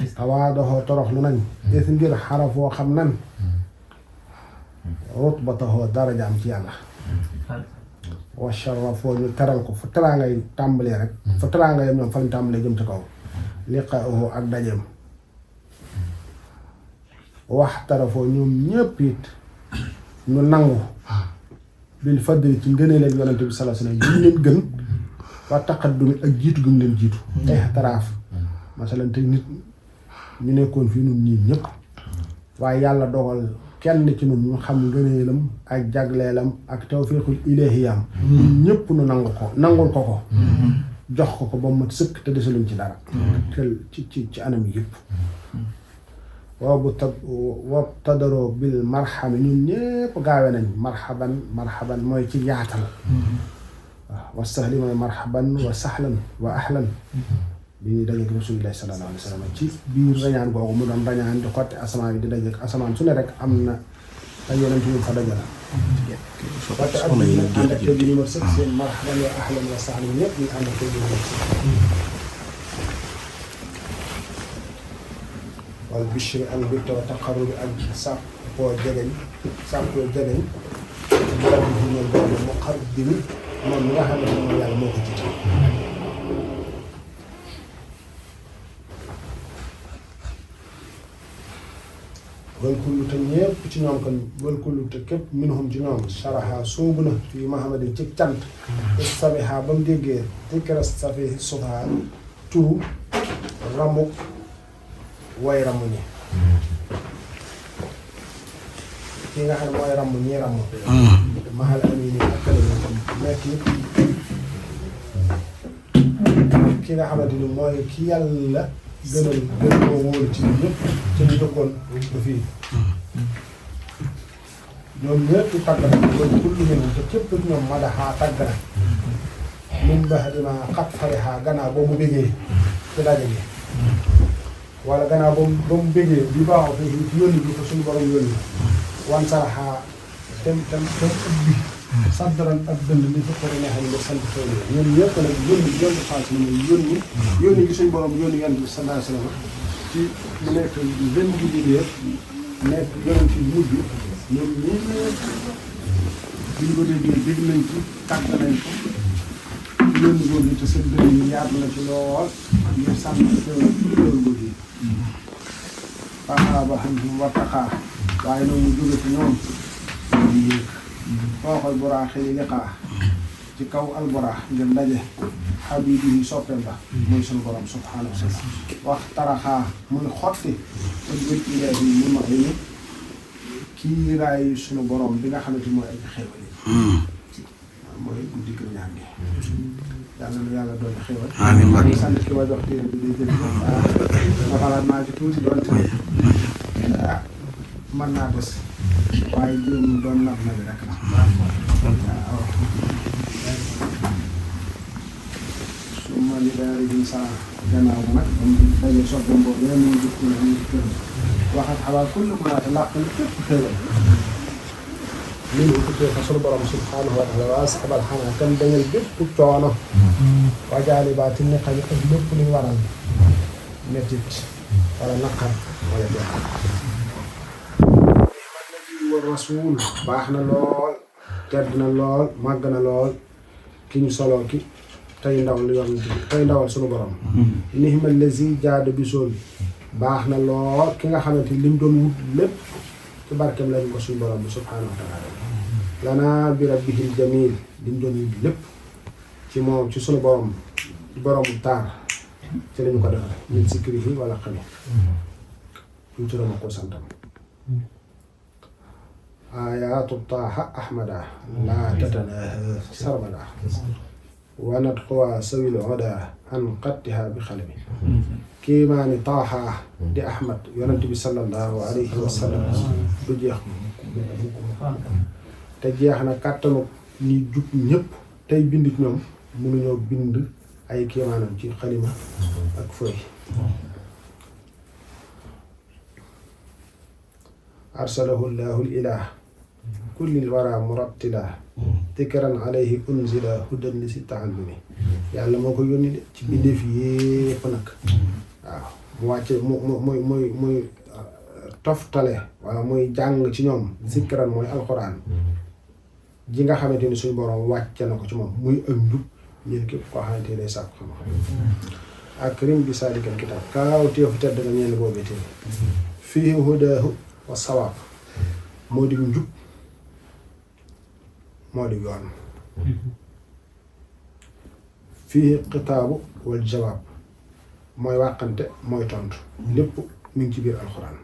tawaadaxoo toroxlu nañ is ngir xarafoo xam nan rutbataxoo darajaam ci yàlla wa sharafoo ñu teral ko fa teraangay tàmbalee rek fa teraangay ñoom fa lañ tàmbalee jëm ci kaw liqaahu ak dajeem waxtarafoo ñoom ñëpp it ñu nangu bil fadli ci ngëneel ak yonent bi sallallahu alayhi wasallam ñu leen gën wa taqaddum ak jiitu gi mu leen jiitu ixtiraaf masalan te nit ñu nekkoon fii nun ñii ñëpp waaye yàlla dogal kenn ci nun ñu xam ngëneelam ak jagleelam ak tawfiqul ilahiyam ñun ñëpp nu nangul ko jox ko ba mu mat sëkk te desaluñ ci dara tel ci anam yëpp wabtadaroo bil marxami ñun ñëpp gaawe nañ marxaban mooy ci yaatal waaw wa sahli mooy marxaban wa sahlan wa ahlan bi ñuy dajeek rasulillahi sallallahu alayhi wa sallam ci biir rañaan googu mu doon rañaan di xotti asamaan yi di dajeek asamaan su ne rek am na ay yonent yu fa dajala wate ak ñu ànd ak tey numéro 7 seen marxaban wa ahlan wa sahlan ñëpp ñu ànd ak tey numéro 7 wal bishri ak mbégte wa taqarrubi ak sàkkoo jegeñ barab bi ñoom borom muqaddim moom mi nga xam ne moom yàlla moo ko jiite wal kullu te ñépp ci ñoom kon wal kullu te képp minhum ci ñoom saraha soobu na fii Muhammadin ci cant sabiha ba mu déggee dikra safi sufa turu ramuk way ramm ñi ki nga xam ne mooy ramm ñi ramm mahal amini ak kala nekk ki nga xamante ni mooy ki yàlla gën koo wóolu ci ñëpp ci ñu dëkkoon ba fii ñoom ñëpp tàgg na loolu kullu ñoom te képp ñoom madaxaa tàgg na min baxdima xat farixaa gannaaw boo mu bégee ci daje bi wala gannaaw ba mu bégee bi baaxoo fi yónni bi ko suñu borom yónni wan saraxaa tem ubbi saddaran ak dënd li fi xori ne xam ne sant xew ñoom ñëpp nag yónni xaalis na mooy yónni gi suñu borom yónni yonent bi sallallahu alayhi wasallam ci mu nekk benn liggéey nekk yonent fi mujj ñoom ñii biñ ko déggee dégg nañ ci tàgg nañ ko yónni boobu te seen dënn yi yaatu na ci lool ngir sàmm xew loolu boobu yi ba xam ne wattaxaa waaye noonu mu jóge ci ñoom ñu yéeg fooxal buraax yi liqaa ci kaw alburaax ngir ndaje xabibi yi soppeem ba mooy suñu borom subhaanahu wa taala wax taraxaa muy xotti ak wécc ileer yi mu ma ay kiiraay suñu borom bi nga xamante mooy ay xéewal yi mooy guddi kër ñaan gi yàlla na yàlla doon xéewal amiin sant ki ma jox téere bi day jël ma xalaat naa ci tuuti doon te mën naa des waaye jéem doon nab na bi rek la waaw su ma li daal di saa gannaaw ba nag am daje soppeem boobu yeneen ñu jukk na ñu kër waxat xabaar kull mënaate làq na képp xéewal lii ko tuddee fa sunu borom subhaanahu wa taala waa sabal xanaa kan dañal bépp coono wajaali baa ti neqa yi ak lépp luy waral mettit wala naqar wala jeexal wa rasul baax na lool tedd na lool màgg na lool ki ñu soloo ki tey ndawal sunu borom nihima lazi jaada bisool baax na lool ki nga xamante ni lim doon wut lépp ci barkeem lañ ko suñu borom bi subhaanahu wa taala lanaa bi rabbihil jamil lim doon wut lépp ci moom ci sunu borom ci borom taar ci lañu ko defal min sikrihi wala xami ñu turam ko santam ayaatu taaha ahmada laa tatanaha sarmada wanat xuwaa sawil oda an qattiha bi xalami kiimaani taaha di ahmad yonent bi sallallahu alayhi wa sallam du jeex te jeex na kàttanu ñi jub ñëpp tey bind ci ñoom mënuñoo bind ay kiimaanam ci xalima ak fooy arsalahu llahu ilah kullil wara murattila dikran alayhi unzila hudan li si taallumi yàlla moo ko yónni de ci bindeef yépp nag waaw mu wàcce muy toftale wala muy jàng ci ñoom zikran mooy alxuraan ji nga xamante ni suñu borom wàcce na ko ci moom muy ak njub ñeen képp koo xamante ni day sàkku xam-xam ak rim bi saalikal kitaab kaaw teefu tedd nga ñeen boobee téere fii hudaahu wa sawaab moo di njub moo di yoon fii xitaabu wal jawaab mooy wàqante mooy tontu lépp mi ngi ci biir alxuraan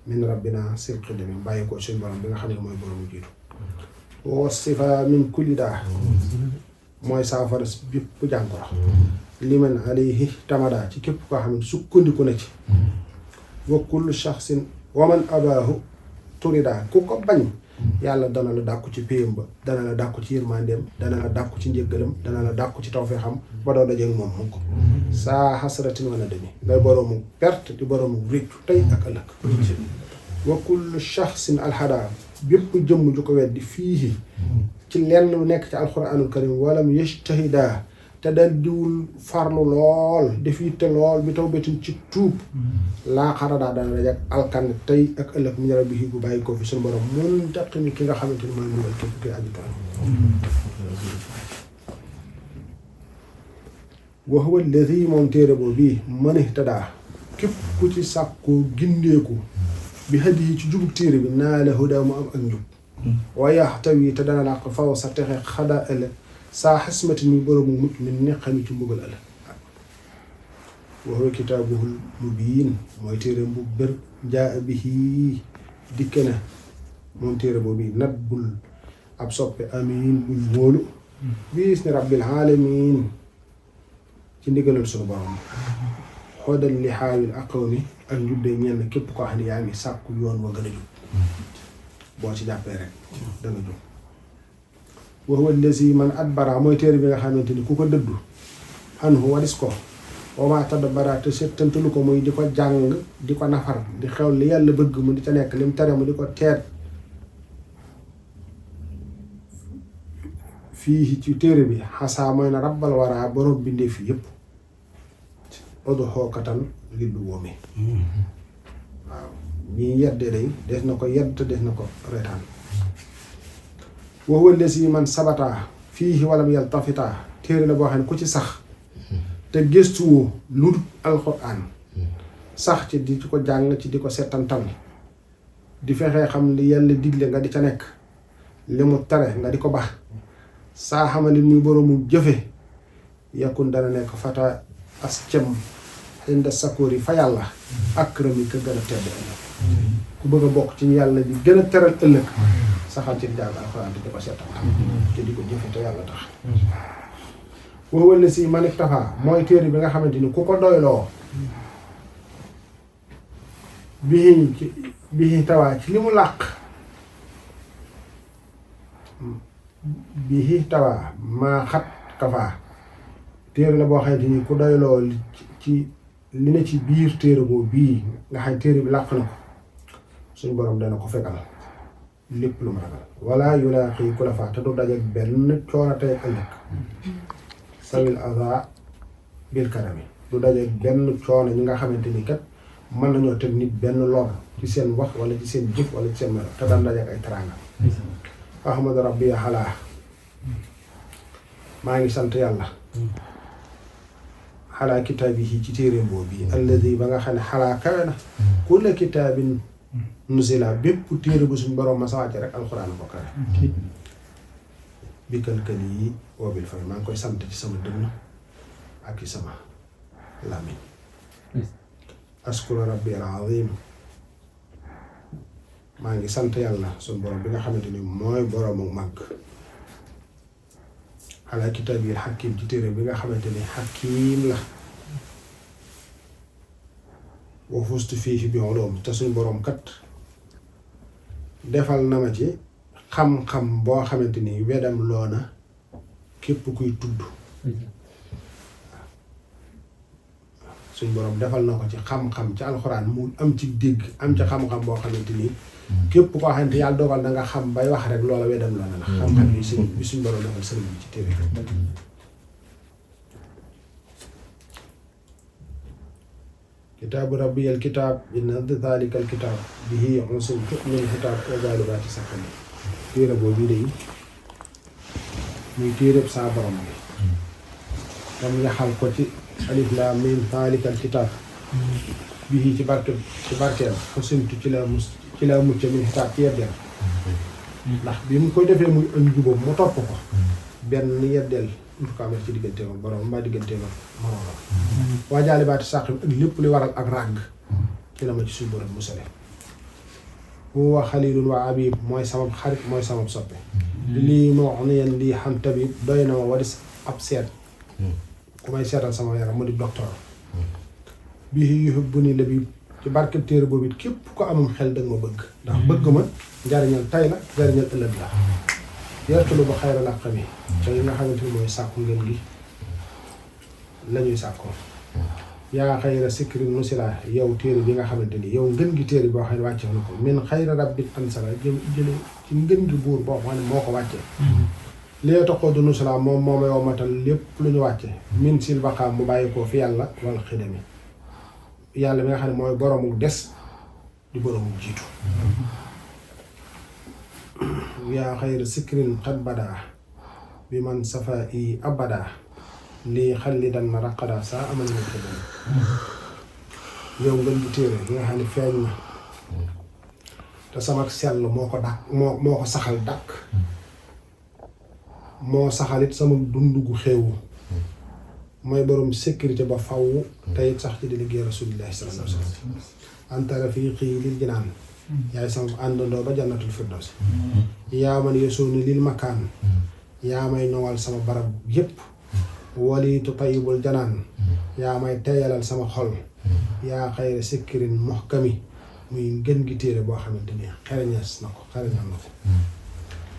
min rabbina silqi demi bàyyi ko suñu borom bi nga xam ne mooy boromu jiitu wa sifa min kulli daa mooy saafara bépp jàngoro liman alayhi tamada ci képp koo xam ne sukkandiku na ci wa kullu shaxsin wa man abaahu turida ku ko bañ yàlla dana la dàkku ci péyam ba dana la dàkku ci yërmandeem dana la dàkku ci njëggalam dana la dàkku ci tawfeexam ba doo dajeeg moom mukk saa xasratin wana demi ngay boroomu perte di boroomu réccu tey ak ëllëg wa kullu shaxsin alxada bépp jëmm ju ko weddi fii ci lenn lu nekk ci alxuraanul karim walam yajtahida te dal diwul farlu lool def yitte lool bi tawbatin ci tuub laa xaradaa dana dajak alkande tey ak ëllëg mu ñara bi bu bàyyi ko fi suñu borom mun daq ni ki nga xamante ni mooy mbugal képp koy aju toon wa huwa alladi moom téere boobu bii man ihtadaa képp ku ci sàkkoo gindeeku bi hadi yi ci jubug téere bi naa la hudaa mu am ak njub wa yaxtawi te dana làq faw sa texe xadaa ëllëg saa xismati ni boroomu mucc min ni xami ci mbugal ëllëg wa huwa kitaabuhul mubiin mooy téere bu bër jaa bihi dikke na moom téere boobu nat bul ab soppe amiin buñ wóolu biis ni rabbil aalamiin ci ndigalal sunu borom xoodal li xaawil aqawmi ak njub de ñenn képp koo xam ne yaa ngi sàkku yoon wa gën a jub boo ci jàppee rek danga jub wa huwa allazi man adbara mooy téere bi nga xamante ni ku ko dëddu anhu walis ko wa maa tadabbara te settantalu ko muy di ko jàng di ko nafar di xew li yàlla bëgg mu di ca nekk lim tere mu di ko teet fii ci téere bi xasaa mooy na rabbal waraa borom bindee fi yëpp odu xookatan ngir du wóome waaw ñii yeddee day des na ko yedd te des na ko reetaan wa huwa allazi man sabataa fii walam yaltafitaa téere la boo xam ne ku ci sax te gëstuwoo lu dul alxuraan sax ci di ko jàng ci di ko settantal di fexee xam li yàlla digle nga di ca nekk li mu tere nga di ko bax saa xamali muy boroomu jëfe yakun dana nekk fata as cem inda sakóor yi fa yàlla akrami ka gën a tedd ëllëg ku bëgg a bokk ci yàlla di gën a teral ëllëg saxal ci jàng alxuraan di ko settantal te di ko jëfe te yàlla tax wa huwa allazi man iktafaa mooy téere bi nga xamante ni ku ko doyloo bii tawaa ci li mu làq bii tawaa maa xat kafaa téere la boo xamante ni ku doyloo ci li ne ci biir téere boobu bii nga xam téere bi làq na ko suñu borom dana ko fekkal lépp lu mu ragal wala yulaaqi ku la faa te du dajeek benn coono tey ëllëg sawil aza bil karami du dajeek benn coono ñi nga xamante ni kat mën nañoo teg nit benn lor ci seen wax wala ci seen jëf wala ci seen melo te daan dajeek ay teraanga ahmadu rabbi xalaa maa ngi sant yàlla xalaa kitaabihi ci téeréem boobu bi alladi ba nga xam ne xalaa kawe na kulla kitaabin nuzila bépp téere bu suñ borom ma sa wàcce rek alxuraan ko kawe bi kalkal yi woobil fay maa ngi koy sant ci sama dënn ak ci sama làmmiñ askuru rabbi al azim maa ngi sant yàlla suñ borom bi nga xamante ni mooy boroomu màgg xalaa kitaab yi xakim ci téere bi nga xamante ni xakim la wa fustu fii bi ulum te suñ borom kat defal na ma ci xam-xam boo xamante ni wedam loona képp kuy tudd suñ borom defal na ko ci xam-xam ci alxuraan mu am ci dégg am ci xam-xam boo xamante ni képp koo xamante yàlla dogal na nga xam bay wax rek loola wedam loona la xam-xam bi suñ borom defal sëriñ bi ci téere kitaabu rabbiyal kitaab inna daalikal kitaab bihi unsiltu min kitaab wa zaalibaati sakkan téere boobu de muy téereb saa borom bi tam yaxal ko ci alif laam miim daalikal kitaab bihi ci barkeem unsiltu ci la mucc min kitaab ci yeddeel ndax bi mu koy defee muy ënd jubóom mu topp ko benn yeddeel du ko amee ci digganteem ak borom mbaa digganteem ak moroomam waa jaalibaati sàqim ak lépp li waral ak ràgg ci la ma ci suñu borom musale huwa xalilun wa abib mooy sama xarit mooy sama soppe lii moo wax ne yéen lii xam tabib doy na ma wadis ab seet ku may seetal sama yaram mu di docteur bii yuhibbuni labib ci barkeb téere boobu it képp ko amum xel danga ma bëgg ndax bëgg ma njariñal tay la njariñal ëllëg la yertulu ba xayra làq mi te li nga xamante ni mooy sàkku ngeen gi lañuy sàkkoo yaa xayra sikri nusila yow téere bi nga xamante ni yow ngën gi téere boo xam ne wàcce na ko min xayra rabbin ansala jële ci ngën gi buur boo xam ne moo ko wàccee lee taxoo du nusila moom moo may womatal lépp lu ñu wàcce min sil baqaam mu bàyyi koo fi yàlla wala xidami yàlla mi nga xam ne mooy boroomu des di boroomu jiitu yaa xayra sikrin xat badaa bi man safa i abada lii xalli dan na raqada saa amal na ko doon yow ngeen di téere bi nga xam ne feeñ na te sama sell moo ko dàq moo ko saxal dàq moo saxalit sama dund gu xewu mooy borom sécurité ba faw te it sax ci di liggéey rasulillahi sallallahu alayhi wa sallam anta rafiqi lil jinaan yaay sama àndandoo ba jannatul firdawsi yaa man yesooni lil makaan yaa may ñoŋal sama barab yépp walitu tayibul janaan yaa may teeyalal sama xol yaa xayra sikkirin muhkami muy ngën gi téere boo xamante ni xereñees na ko xereñal na ko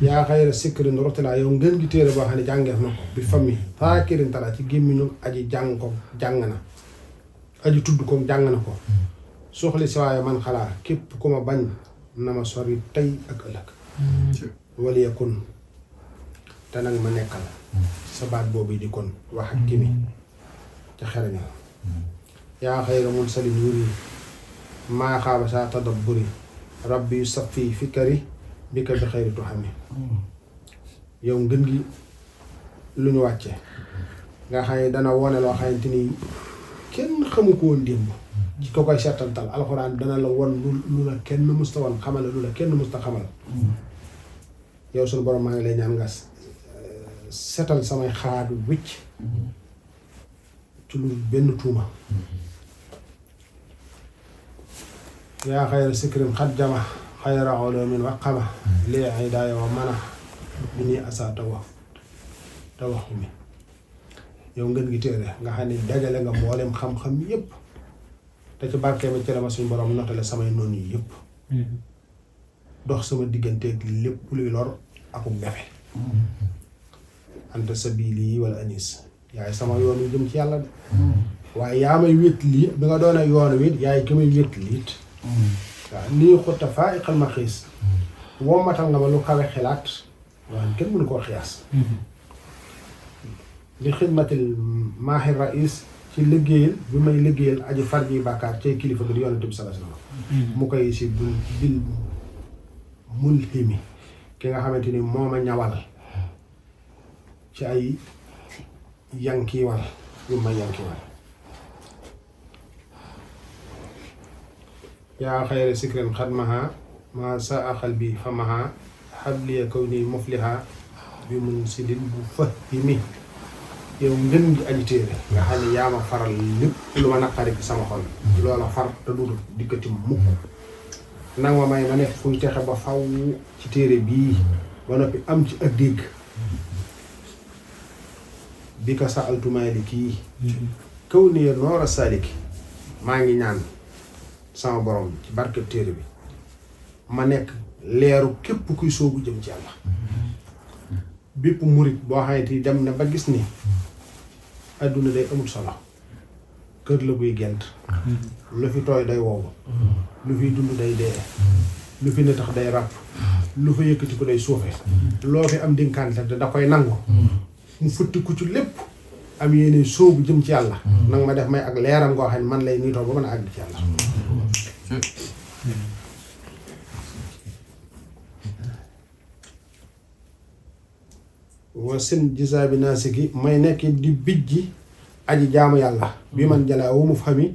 yaa xayra sikkirin rotilaa yow ngën gi téere boo xam ne jàngeef na ko bi famille faakirin tala ci gémmiñu aji jàng ko jàng na aji tudd ko jàng na ko soxli si waaye man xalaa képp ku ma bañ na ma sori tey ak ëllëg waliyakun te nag ma nekkal sa baat boobu di kon wax ak kimi ca xereñal yaa xayra mun salin yuri maa xaaba saa tadabburi rabbi yu safi fikari bi ka bi xayri tuxami yow ngën gi lu ñu wàcce nga xam ne dana wone loo xamante ni kenn xamu ko woon démb ci ko koy seetantal alxuraan dana la won lu la kenn musta woon xamal lu la kenn musta xamal yow suñu borom maa ngi lay ñaan nga setal samay xalaat wicc ci lu benn tuuma yaa xayra sikrim xat jama xayra ulumin waqama lii hidaaya wa mana bi nii asa tawaxumi yow ngeen gi téere nga xam ne dajale nga mboolem xam-xam yépp te ci barke bi ci la ma suñu borom notale samay noonu yi yépp dox sama digganteeg lépp luy lor akum befe anta sabili wala anis yaay sama yoon wi jëm ci yàlla de waaye yaa may wét lii bi nga doon a yoon wi yaay ki may wét liit waaw lii xutta faa iqal ma xiis wommatal nga ma lu kawe xelaat waaye kenn mënu koo xiyaas li xidmatil maaxir rais ci liggéeyal bi may liggéeyal aji far ji bàkkaar cay kilifa gi di yonent bi sallallahu alayhi wasallam mu koy si bil mulhimi ki nga xamante ni moo ma ñawal ci ay yankiwal yu ma yankiwal yaa xayra sikrin xadmaha ma sa axal bi famaha xabliya kaw ni mufliha bi mun si din bu fahimi yow ngën gi aji téere nga xam ne yaa ma faral lépp lu ma naqari ci sama xol loola far te dudu dikkati mukk nag ma may ma nekk fuy texe ba faw ci téere bii ba noppi am ci ak dégg bi ka sa altumaali kii kaw ni noor a saliki maa ngi ñaan sama borom ci barkeb téere bi ma nekk leeru képp kuy soogu jëm ci yàlla bépp murit boo xamante ni dem na ba gis ni adduna day amul solo kër la buy gent lu fi tooy day wow lu fiy dund day dee lu fi ne tax day ràpp lu fa yëkkati ko day suufe loo fi am dénkaante da koy nangu mu fëtti ku ci lépp am yéene sóobu jëm ci yàlla nag ma def may ak leeram ngoo xam ne man lay niitoo ba mën a àgg ci yàlla wa seen gisaabi naasiki may nekk di bijji aji jaamu yàlla bi man jalaa wu mu fami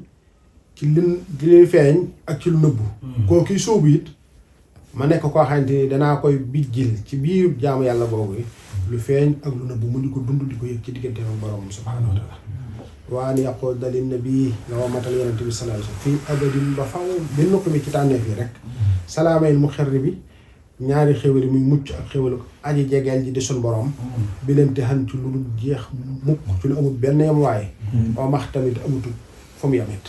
ci li feeñ ak ci lu nëbbu koo kii sóobu it ma nekk koo xamante ni danaa koy bijjil ci biir jaamu yàlla boobu lu feeñ ak lu nëbbu mu di ko dund di ko yëg ci diggante ak borom subhaanahu wa taala waa ni yàqoo dalil na bii nga wamatal yonente bi sallallahu alayhi wasallam fii abadin ba faw benn ko mi ci tànneef yi rek salaamayil mu xerri bi ñaari xéwal yi muy mucc ak xéwalu aji jegeel ji di sun borom bi leen te xan ci lu dul jeex mukk ci lu amul benn yam waaye oo max tamit amutul fu mu yamit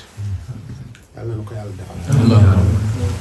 yàlla na ko yàlla defal